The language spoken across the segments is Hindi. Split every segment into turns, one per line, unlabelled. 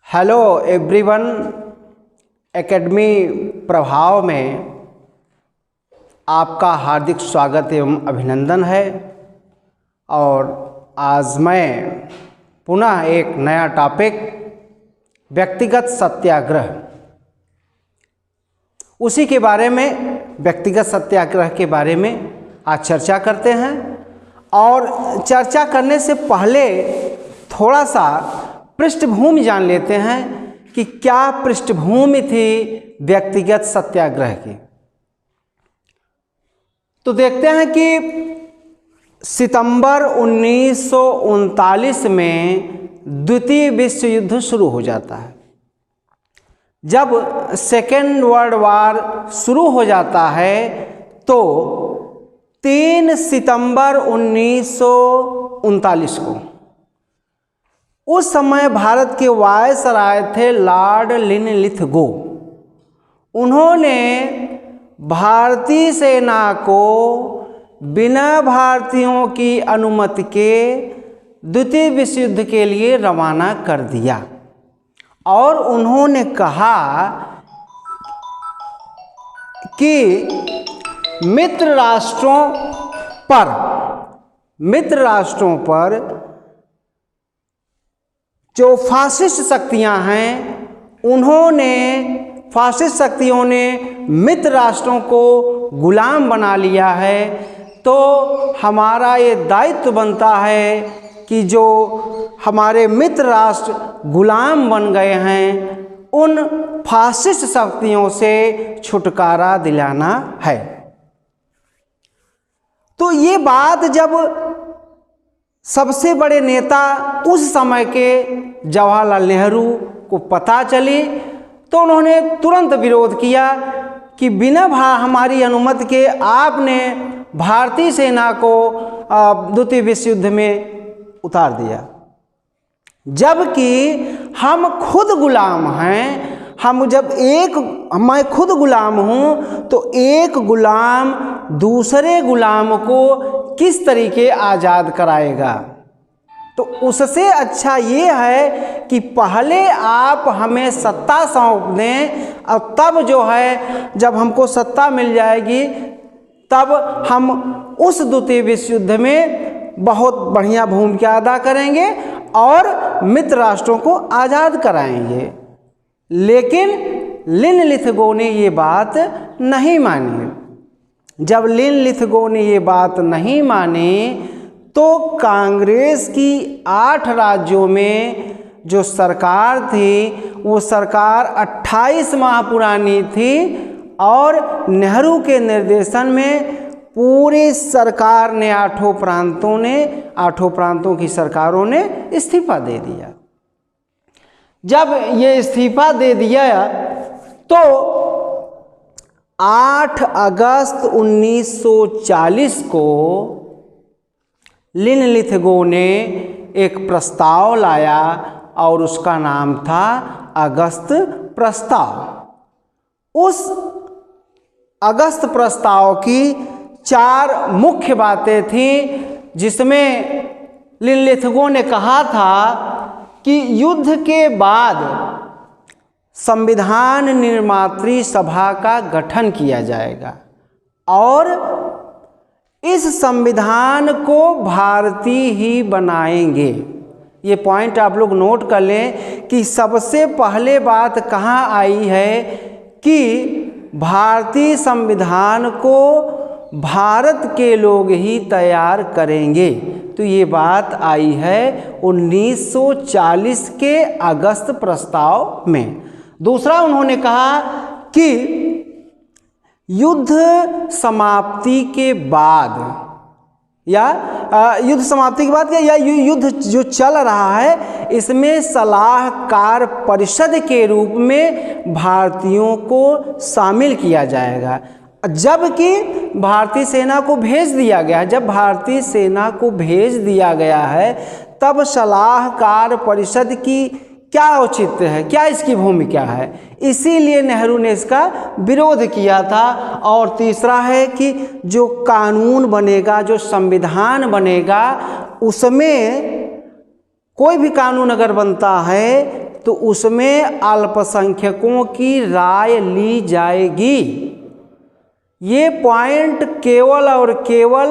हेलो एवरीवन, एकेडमी प्रभाव में आपका हार्दिक स्वागत एवं अभिनंदन है। और आज मैं पुनः एक नया टॉपिक व्यक्तिगत सत्याग्रह, उसी के बारे में, व्यक्तिगत सत्याग्रह के बारे में आज चर्चा करते हैं। और चर्चा करने से पहले थोड़ा सा पृष्ठभूमि जान लेते हैं कि क्या पृष्ठभूमि थी व्यक्तिगत सत्याग्रह की। तो देखते हैं कि सितंबर 1939 में द्वितीय विश्व युद्ध शुरू हो जाता है। जब सेकेंड वर्ल्ड वार शुरू हो जाता है तो 3 सितंबर 1939 को, उस समय भारत के वायसराय थे लॉर्ड लिनलिथगो। उन्होंने भारतीय सेना को बिना भारतीयों की अनुमति के द्वितीय विश्व युद्ध के लिए रवाना कर दिया। और उन्होंने कहा कि मित्र राष्ट्रों पर जो फासिस्ट शक्तियां हैं, फासिस्ट शक्तियों ने मित्र राष्ट्रों को गुलाम बना लिया है। तो हमारा ये दायित्व बनता है कि जो हमारे मित्र राष्ट्र गुलाम बन गए हैं, उन फासिस्ट शक्तियों से छुटकारा दिलाना है। तो ये बात जब सबसे बड़े नेता उस समय के जवाहरलाल नेहरू को पता चली तो उन्होंने तुरंत विरोध किया कि बिना हमारी अनुमति के आपने भारतीय सेना को द्वितीय विश्व युद्ध में उतार दिया, जबकि हम खुद गुलाम हैं। मैं खुद गुलाम हूं, तो एक गुलाम दूसरे गुलाम को किस तरीके आज़ाद कराएगा। तो उससे अच्छा ये है कि पहले आप हमें सत्ता सौंप दें, और तब जो है, जब हमको सत्ता मिल जाएगी तब हम उस द्वितीय विश्व युद्ध में बहुत बढ़िया भूमिका अदा करेंगे और मित्र राष्ट्रों को आज़ाद कराएंगे। लेकिन लिनलिथगो ने ये बात नहीं मानी। जब लिनलिथगो ने ये बात नहीं मानी तो कांग्रेस की 8 राज्यों में जो सरकार थी, वो सरकार 28 माह पुरानी थी और नेहरू के निर्देशन में पूरी सरकार ने, 8 प्रांतों की सरकारों ने इस्तीफा दे दिया। जब ये इस्तीफा दे दिया तो 8 अगस्त 1940 को लिनलिथगो ने एक प्रस्ताव लाया और उसका नाम था अगस्त प्रस्ताव। उस अगस्त प्रस्ताव की 4 मुख्य बातें थीं, जिसमें लिनलिथगो ने कहा था कि युद्ध के बाद संविधान निर्मात्री सभा का गठन किया जाएगा और इस संविधान को भारतीय ही बनाएंगे। ये पॉइंट आप लोग नोट कर लें कि सबसे पहले बात कहाँ आई है कि भारतीय संविधान को भारत के लोग ही तैयार करेंगे। तो ये बात आई है 1940 के अगस्त प्रस्ताव में। दूसरा, उन्होंने कहा कि युद्ध समाप्ति के बाद या युद्ध जो चल रहा है, इसमें सलाहकार परिषद के रूप में भारतीयों को शामिल किया जाएगा। जबकि भारतीय सेना को भेज दिया गया है, जब भारतीय सेना को भेज दिया गया है, तब सलाहकार परिषद की क्या औचित्य है, क्या इसकी भूमिका है, इसीलिए नेहरू ने इसका विरोध किया था। और तीसरा है कि जो कानून बनेगा, जो संविधान बनेगा, उसमें कोई भी कानून अगर बनता है तो उसमें अल्पसंख्यकों की राय ली जाएगी। ये पॉइंट केवल और केवल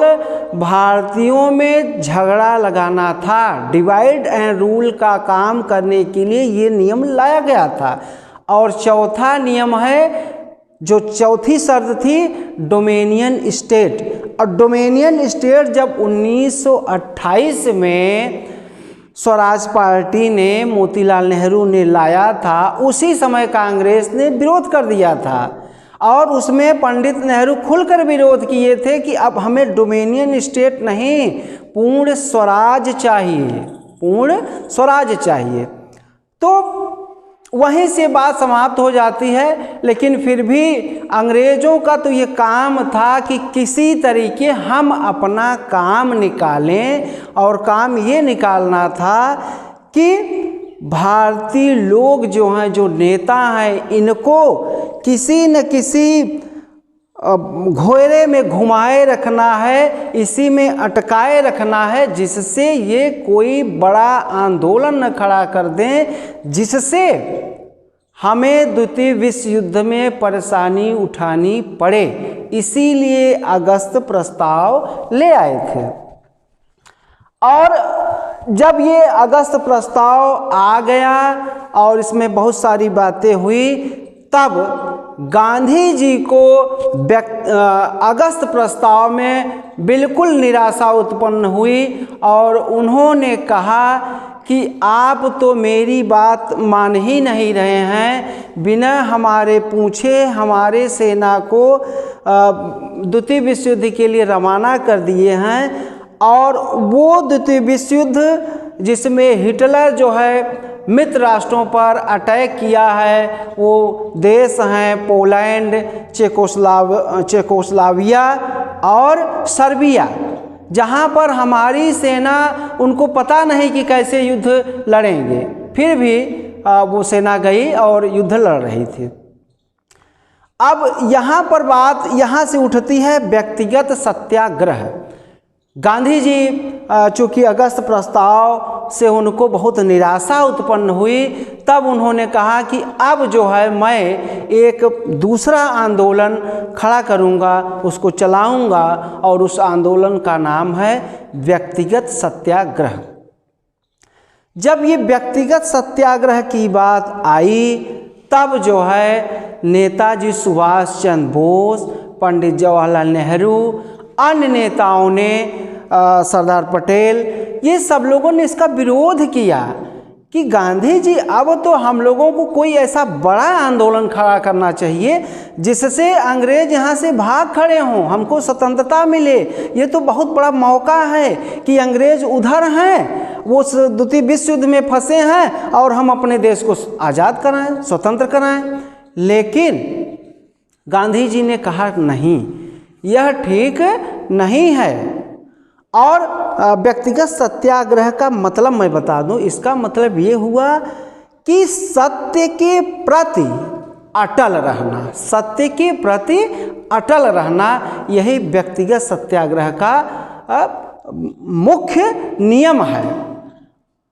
भारतीयों में झगड़ा लगाना था। डिवाइड एंड रूल का काम करने के लिए ये नियम लाया गया था। और चौथा नियम है, जो चौथी शर्त थी, डोमेनियन स्टेट। और डोमेनियन स्टेट जब 1928 में स्वराज पार्टी ने, मोतीलाल नेहरू ने लाया था, उसी समय कांग्रेस ने विरोध कर दिया था। और उसमें पंडित नेहरू खुलकर विरोध किए थे कि अब हमें डोमेनियन स्टेट नहीं, पूर्ण स्वराज चाहिए, पूर्ण स्वराज चाहिए। तो वहीं से बात समाप्त हो जाती है। लेकिन फिर भी अंग्रेज़ों का तो ये काम था कि किसी तरीके हम अपना काम निकालें, और काम ये निकालना था कि भारतीय लोग जो हैं, जो नेता हैं, इनको किसी न किसी घोरे में घुमाए रखना है, इसी में अटकाए रखना है, जिससे ये कोई बड़ा आंदोलन न खड़ा कर दें, जिससे हमें द्वितीय विश्व युद्ध में परेशानी उठानी पड़े। इसीलिए अगस्त प्रस्ताव ले आए थे। और जब ये अगस्त प्रस्ताव आ गया और इसमें बहुत सारी बातें हुई, तब गांधी जी को अगस्त प्रस्ताव में बिल्कुल निराशा उत्पन्न हुई और उन्होंने कहा कि आप तो मेरी बात मान ही नहीं रहे हैं, बिना हमारे पूछे हमारे सेना को द्वितीय विश्व युद्ध के लिए रवाना कर दिए हैं। और वो द्वितीय विश्व युद्ध जिसमें हिटलर जो है मित्र राष्ट्रों पर अटैक किया है, वो देश हैं पोलैंड, चेकोस्लाविया और सर्बिया, जहाँ पर हमारी सेना, उनको पता नहीं कि कैसे युद्ध लड़ेंगे, फिर भी वो सेना गई और युद्ध लड़ रही थी। अब यहाँ पर बात यहाँ से उठती है व्यक्तिगत सत्याग्रह। गांधी जी चूँकि अगस्त प्रस्ताव से उनको बहुत निराशा उत्पन्न हुई, तब उन्होंने कहा कि अब जो है मैं एक दूसरा आंदोलन खड़ा करूंगा, उसको चलाऊंगा, और उस आंदोलन का नाम है व्यक्तिगत सत्याग्रह। जब ये व्यक्तिगत सत्याग्रह की बात आई, तब जो है नेताजी सुभाष चंद्र बोस, पंडित जवाहरलाल नेहरू, अन्य नेताओं ने, सरदार पटेल, ये सब लोगों ने इसका विरोध किया कि गांधी जी अब तो हम लोगों को कोई ऐसा बड़ा आंदोलन खड़ा करना चाहिए जिससे अंग्रेज यहाँ से भाग खड़े हों, हमको स्वतंत्रता मिले। ये तो बहुत बड़ा मौका है कि अंग्रेज उधर हैं, वो द्वितीय विश्व युद्ध में फंसे हैं, और हम अपने देश को आज़ाद कराएं, स्वतंत्र कराएं। लेकिन गांधी जी ने कहा नहीं, यह ठीक नहीं है। और व्यक्तिगत सत्याग्रह का मतलब मैं बता दूं, इसका मतलब ये हुआ कि सत्य के प्रति अटल रहना, सत्य के प्रति अटल रहना, यही व्यक्तिगत सत्याग्रह का मुख्य नियम है।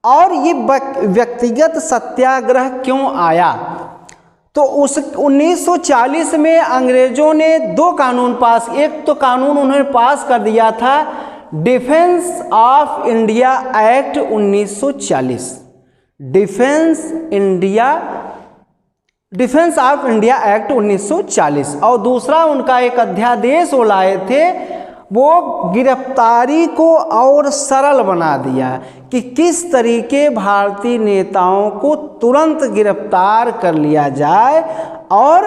और ये व्यक्तिगत सत्याग्रह क्यों आया? तो उस 1940 में अंग्रेजों ने दो कानून पास, एक तो कानून उन्होंने पास कर दिया था defence of India act 1940, defence of India act 1940, और दूसरा उनका एक अध्यादेश वो लाए थे, वो गिरफ्तारी को और सरल बना दिया कि किस तरीके भारतीय नेताओं को तुरंत गिरफ्तार कर लिया जाए और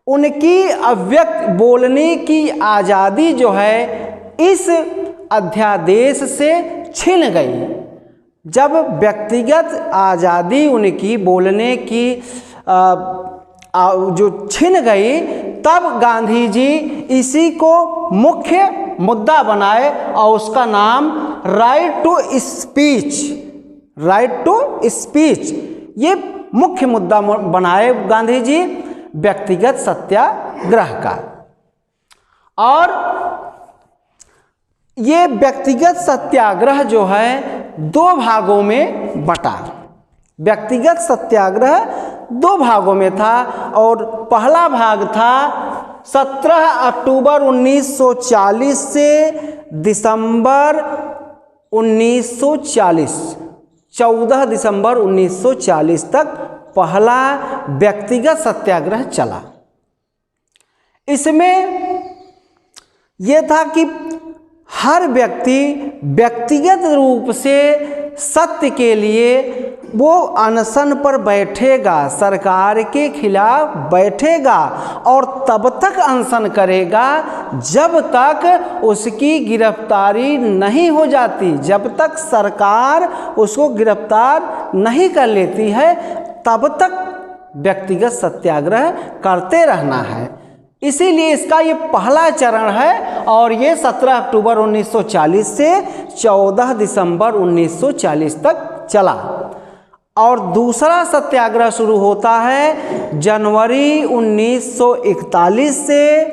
उनकी अव्यक्त बोलने की आज़ादी जो है इस अध्यादेश से छिन गई। जब व्यक्तिगत आज़ादी उनकी बोलने की जो छिन गई, तब गांधी जी इसी को मुख्य मुद्दा बनाए और उसका नाम राइट टू स्पीच, ये मुख्य मुद्दा बनाए गांधी जी व्यक्तिगत सत्याग्रह का। और ये व्यक्तिगत सत्याग्रह जो है दो भागों में बटा, व्यक्तिगत सत्याग्रह दो भागों में था और पहला भाग था 17 अक्टूबर 1940 से दिसंबर 1940, 14 दिसंबर 1940 तक पहला व्यक्तिगत सत्याग्रह चला। इसमें यह था कि हर व्यक्ति व्यक्तिगत रूप से सत्य के लिए वो अनशन पर बैठेगा, सरकार के खिलाफ बैठेगा और तब तक अनशन करेगा जब तक उसकी गिरफ्तारी नहीं हो जाती, जब तक सरकार उसको गिरफ्तार नहीं कर लेती है तब तक व्यक्तिगत सत्याग्रह करते रहना है। इसीलिए इसका ये पहला चरण है और ये 17 अक्टूबर 1940 से 14 दिसंबर 1940 तक चला। और दूसरा सत्याग्रह शुरू होता है जनवरी 1941 से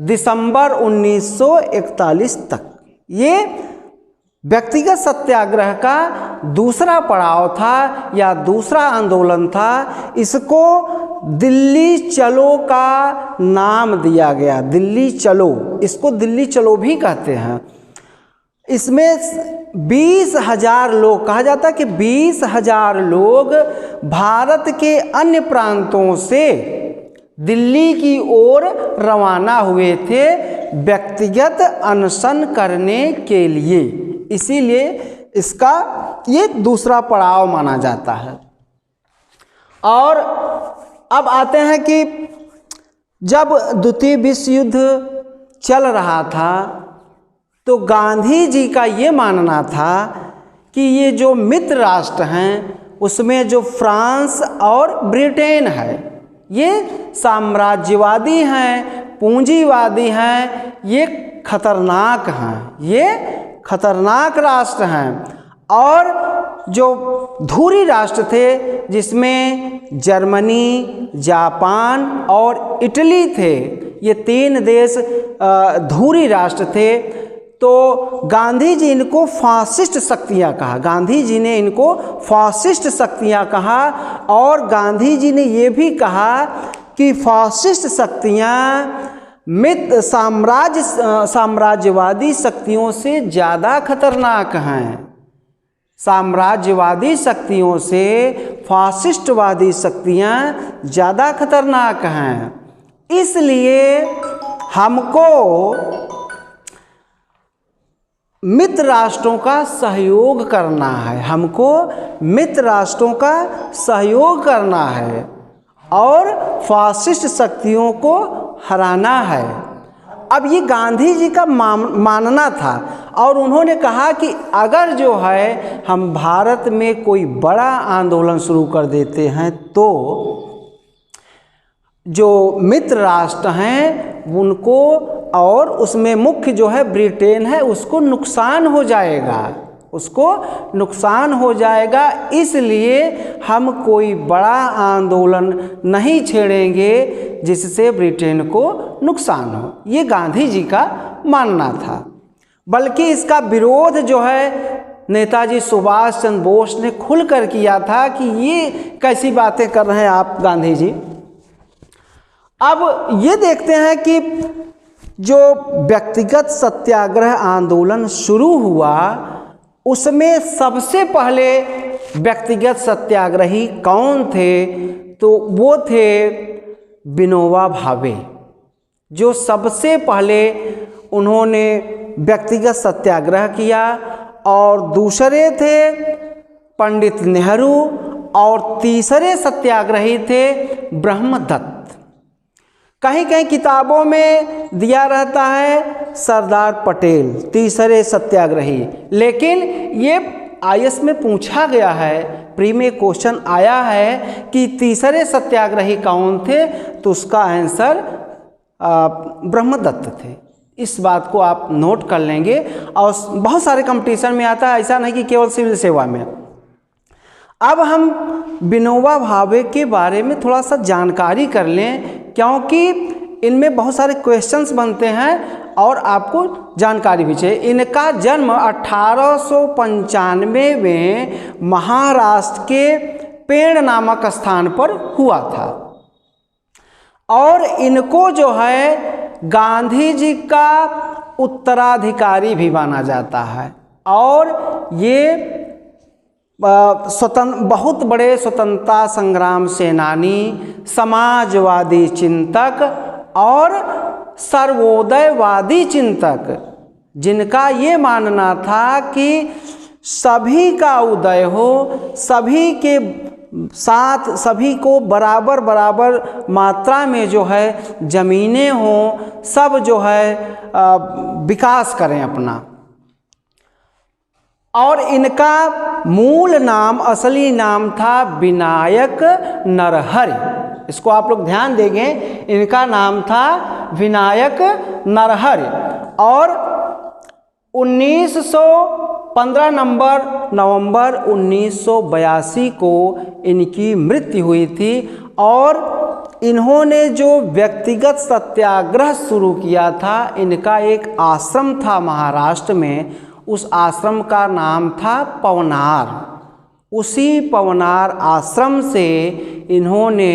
दिसंबर 1941 तक। ये व्यक्तिगत सत्याग्रह का दूसरा पड़ाव था या दूसरा आंदोलन था। इसको दिल्ली चलो का नाम दिया गया, दिल्ली चलो, इसको दिल्ली चलो भी कहते हैं। इसमें 20,000 लोग, कहा जाता है कि 20,000 लोग भारत के अन्य प्रांतों से दिल्ली की ओर रवाना हुए थे व्यक्तिगत अनशन करने के लिए। इसीलिए इसका ये दूसरा पड़ाव माना जाता है। और अब आते हैं कि जब द्वितीय विश्व युद्ध चल रहा था तो गांधी जी का ये मानना था कि ये जो मित्र राष्ट्र हैं उसमें जो फ्रांस और ब्रिटेन है ये साम्राज्यवादी हैं, पूंजीवादी हैं, ये खतरनाक हैं, ये खतरनाक राष्ट्र हैं। और जो धुरी राष्ट्र थे जिसमें जर्मनी, जापान और इटली थे, ये 3 देश धुरी राष्ट्र थे। तो गांधी जी इनको फासिस्ट शक्तियाँ कहा, गांधी जी ने इनको फासिस्ट शक्तियाँ कहा। और गांधी जी ने ये भी कहा कि फासिस्ट शक्तियाँ मित्र साम्राज्यवादी शक्तियों से ज़्यादा खतरनाक हैं, साम्राज्यवादी शक्तियों से फासिस्टवादी शक्तियाँ ज़्यादा खतरनाक हैं। इसलिए हमको मित्र राष्ट्रों का सहयोग करना है, हमको मित्र राष्ट्रों का सहयोग करना है और फासिस्ट शक्तियों को हराना है। अब ये गांधी जी का मानना था और उन्होंने कहा कि अगर जो है हम भारत में कोई बड़ा आंदोलन शुरू कर देते हैं तो जो मित्र राष्ट्र हैं उनको और उसमें मुख्य जो है ब्रिटेन है उसको नुकसान हो जाएगा, उसको नुकसान हो जाएगा। इसलिए हम कोई बड़ा आंदोलन नहीं छेड़ेंगे जिससे ब्रिटेन को नुकसान हो। ये गांधी जी का मानना था। बल्कि इसका विरोध जो है नेताजी सुभाष चंद्र बोस ने खुलकर किया था कि ये कैसी बातें कर रहे हैं आप गांधी जी। अब ये देखते हैं कि जो व्यक्तिगत सत्याग्रह आंदोलन शुरू हुआ उसमें सबसे पहले व्यक्तिगत सत्याग्रही कौन थे, तो वो थे विनोबा भावे, जो सबसे पहले उन्होंने व्यक्तिगत सत्याग्रह किया। और दूसरे थे पंडित नेहरू और तीसरे सत्याग्रही थे ब्रह्मदत्त। कहीं कहीं किताबों में दिया रहता है सरदार पटेल तीसरे सत्याग्रही, लेकिन ये आईएएस में पूछा गया है, प्री में क्वेश्चन आया है कि तीसरे सत्याग्रही कौन थे, तो उसका आंसर ब्रह्मदत्त थे। इस बात को आप नोट कर लेंगे। और बहुत सारे कंपटीशन में आता है, ऐसा नहीं कि केवल सिविल सेवा में। अब हम विनोबा भावे के बारे में थोड़ा सा जानकारी कर लें क्योंकि इनमें बहुत सारे क्वेश्चंस बनते हैं और आपको जानकारी भी चाहिए। इनका जन्म 1895 में महाराष्ट्र के पेड़ नामक स्थान पर हुआ था। और इनको जो है गांधी जी का उत्तराधिकारी भी माना जाता है। और ये बहुत बड़े स्वतंत्रता संग्राम सेनानी, समाजवादी चिंतक और सर्वोदयवादी चिंतक, जिनका ये मानना था कि सभी का उदय हो, सभी के साथ सभी को बराबर बराबर मात्रा में जो है जमीनें हों, सब जो है विकास करें अपना। और इनका मूल नाम, असली नाम था विनायक नरहरि। इसको आप लोग ध्यान देंगे, इनका नाम था विनायक नरहरि। और 15 नवंबर 1982 को इनकी मृत्यु हुई थी। और इन्होंने जो व्यक्तिगत सत्याग्रह शुरू किया था, इनका एक आश्रम था महाराष्ट्र में, उस आश्रम का नाम था पवनार। उसी पवनार आश्रम से इन्होंने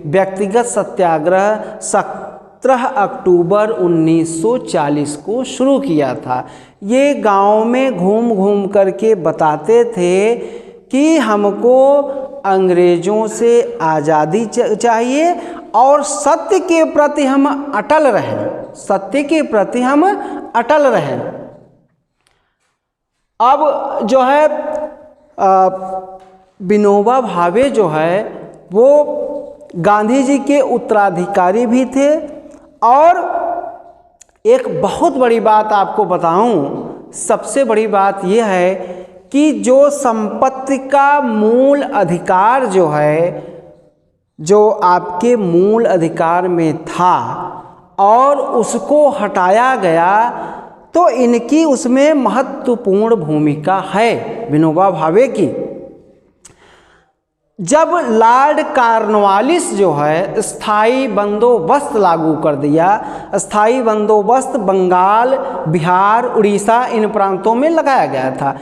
व्यक्तिगत सत्याग्रह 17 अक्टूबर 1940 को शुरू किया था। ये गांव में घूम घूम करके बताते थे कि हमको अंग्रेज़ों से आज़ादी चाहिए और सत्य के प्रति हम अटल रहें, सत्य के प्रति हम अटल रहें। अब जो है विनोबा भावे जो है वो गांधी जी के उत्तराधिकारी भी थे। और एक बहुत बड़ी बात आपको बताऊं, सबसे बड़ी बात यह है कि जो संपत्ति का मूल अधिकार जो है, जो आपके मूल अधिकार में था और उसको हटाया गया, तो इनकी उसमें महत्वपूर्ण भूमिका है विनोबा भावे की। जब लॉर्ड कॉर्नवालिस जो है स्थायी बंदोबस्त लागू कर दिया, स्थायी बंदोबस्त बंगाल, बिहार, उड़ीसा इन प्रांतों में लगाया गया था।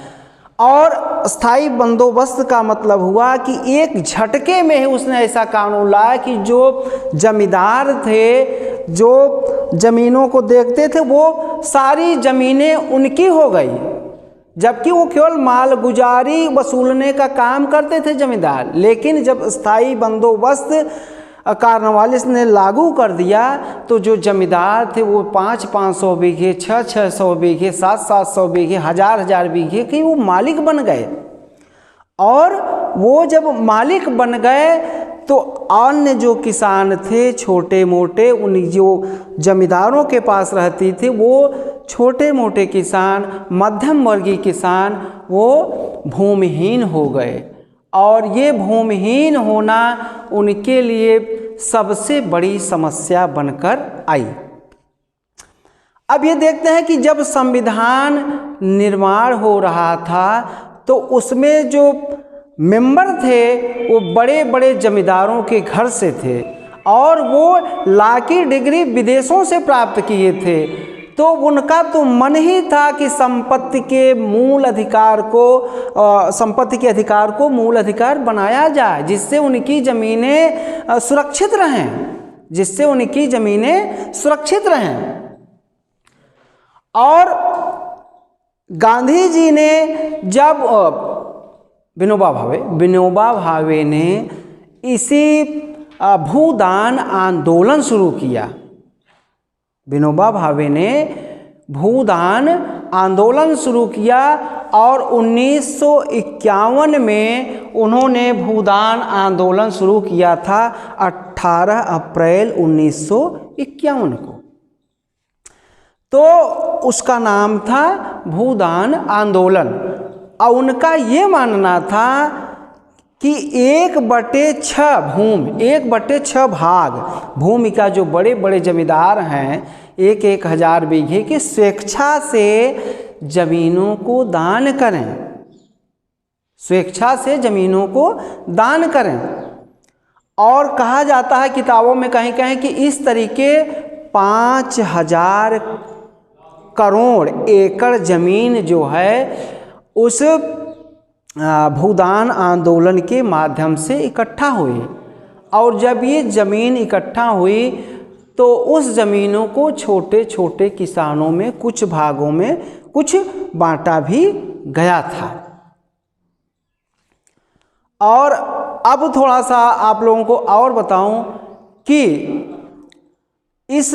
और स्थायी बंदोबस्त का मतलब हुआ कि एक झटके में ही उसने ऐसा कानून लाया कि जो जमींदार थे, जो ज़मीनों को देखते थे, वो सारी ज़मीनें उनकी हो गई, जबकि वो केवल मालगुजारी वसूलने का काम करते थे जमींदार। लेकिन जब स्थायी बंदोबस्त कॉर्नवालिस ने लागू कर दिया, तो जो जमींदार थे वो 500 बीघे, 600 बीघे, 700 बीघे, 1000 बीघे के वो मालिक बन गए। और वो जब मालिक बन गए तो अन्य जो किसान थे छोटे मोटे, उन जो जमींदारों के पास रहती थी, वो छोटे मोटे किसान, मध्यम वर्गीय किसान, वो भूमिहीन हो गए। और ये भूमिहीन होना उनके लिए सबसे बड़ी समस्या बनकर आई। अब ये देखते हैं कि जब संविधान निर्माण हो रहा था तो उसमें जो मेंबर थे वो बड़े बड़े जमींदारों के घर से थे और वो लॉ की डिग्री विदेशों से प्राप्त किए थे। तो उनका तो मन ही था कि संपत्ति के मूल अधिकार को, संपत्ति के अधिकार को मूल अधिकार बनाया जाए, जिससे उनकी ज़मीनें सुरक्षित रहें, जिससे उनकी ज़मीनें सुरक्षित रहें। और गांधी जी ने जब विनोबा भावे ने इसी भूदान आंदोलन शुरू किया। विनोबा भावे ने भूदान आंदोलन शुरू किया और 1951 में उन्होंने भूदान आंदोलन शुरू किया था 18 अप्रैल 1951 को। तो उसका नाम था भूदान आंदोलन। और उनका ये मानना था कि 1/6 भूमि, 1/6 भाग भूमि का जो बड़े बड़े जमींदार हैं 1,000 बीघे की स्वेच्छा से जमीनों को दान करें, स्वेच्छा से जमीनों को दान करें। और कहा जाता है किताबों में कहीं कहीं कि इस तरीके 5,000 करोड़ एकड़ जमीन जो है उस भूदान आंदोलन के माध्यम से इकट्ठा हुई। और जब ये ज़मीन इकट्ठा हुई तो उस ज़मीनों को छोटे छोटे किसानों में कुछ भागों में कुछ बांटा भी गया था। और अब थोड़ा सा आप लोगों को और बताऊं कि इस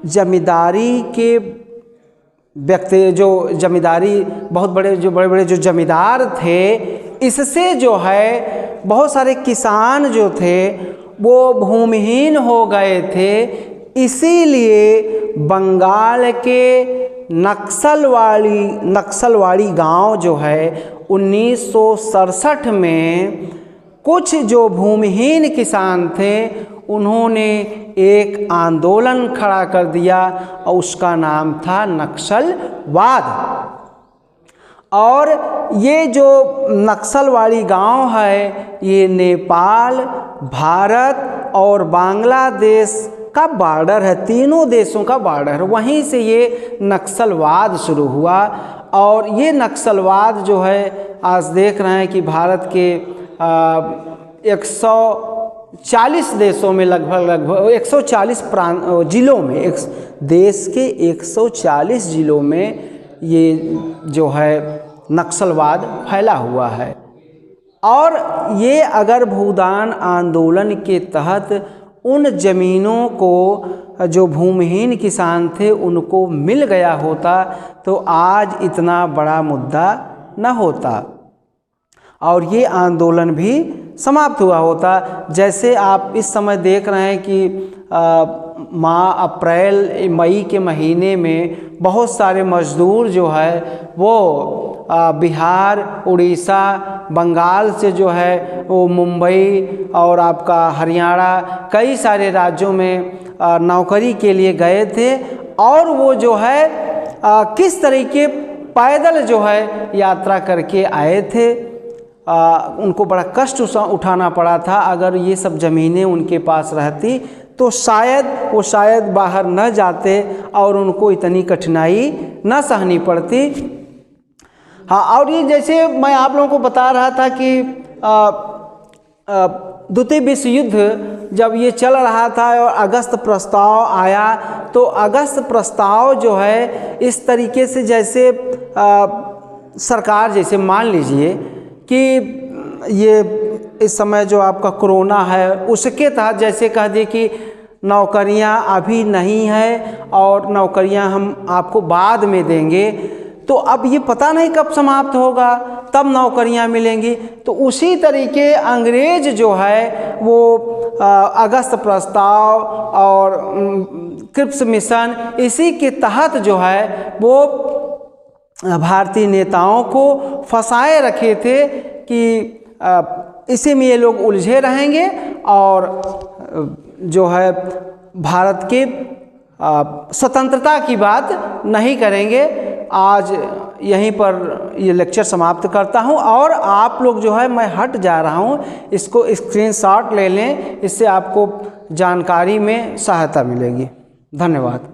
जमींदारी के व्यक्ति जो जमींदारी बहुत बड़े जो जमींदार थे, इससे जो है बहुत सारे किसान जो थे वो भूमिहीन हो गए थे। इसीलिए बंगाल के नक्सलवाड़ी गांव जो है 1967 में कुछ जो भूमिहीन किसान थे उन्होंने एक आंदोलन खड़ा कर दिया और उसका नाम था नक्सलवाद। और ये जो नक्सलवाड़ी गांव है ये नेपाल, भारत और बांग्लादेश का बॉर्डर है, तीनों देशों का बॉर्डर है। वहीं से ये नक्सलवाद शुरू हुआ। और ये नक्सलवाद जो है आज देख रहे हैं कि भारत के 140 देशों में लगभग 140 जिलों में, देश के 140 जिलों में ये जो है नक्सलवाद फैला हुआ है। और ये अगर भूदान आंदोलन के तहत उन ज़मीनों को जो भूमिहीन किसान थे उनको मिल गया होता तो आज इतना बड़ा मुद्दा न होता और ये आंदोलन भी समाप्त हुआ होता। जैसे आप इस समय देख रहे हैं कि अप्रैल मई के महीने में बहुत सारे मज़दूर जो है वो बिहार, उड़ीसा, बंगाल से जो है वो मुंबई और आपका हरियाणा कई सारे राज्यों में नौकरी के लिए गए थे। और वो जो है किस तरीके पैदल जो है यात्रा करके आए थे। उनको बड़ा कष्ट उठाना पड़ा था। अगर ये सब ज़मीनें उनके पास रहती तो शायद बाहर न जाते और उनको इतनी कठिनाई न सहनी पड़ती। हाँ, और ये जैसे मैं आप लोगों को बता रहा था कि द्वितीय विश्व युद्ध जब ये चल रहा था और अगस्त प्रस्ताव आया तो अगस्त प्रस्ताव जो है इस तरीके से जैसे सरकार जैसे मान लीजिए कि ये इस समय जो आपका कोरोना है उसके तहत जैसे कह दिए कि नौकरियां अभी नहीं है और नौकरियां हम आपको बाद में देंगे। तो अब ये पता नहीं कब समाप्त होगा, तब नौकरियां मिलेंगी। तो उसी तरीके अंग्रेज जो है वो अगस्त प्रस्ताव और क्रिप्स मिशन इसी के तहत जो है वो भारतीय नेताओं को फंसाए रखे थे कि इसी में ये लोग उलझे रहेंगे और जो है भारत के स्वतंत्रता की बात नहीं करेंगे। आज यहीं पर ये लेक्चर समाप्त करता हूं और आप लोग जो है मैं हट जा रहा हूं, इसको स्क्रीनशॉट ले लें, इससे आपको जानकारी में सहायता मिलेगी। धन्यवाद।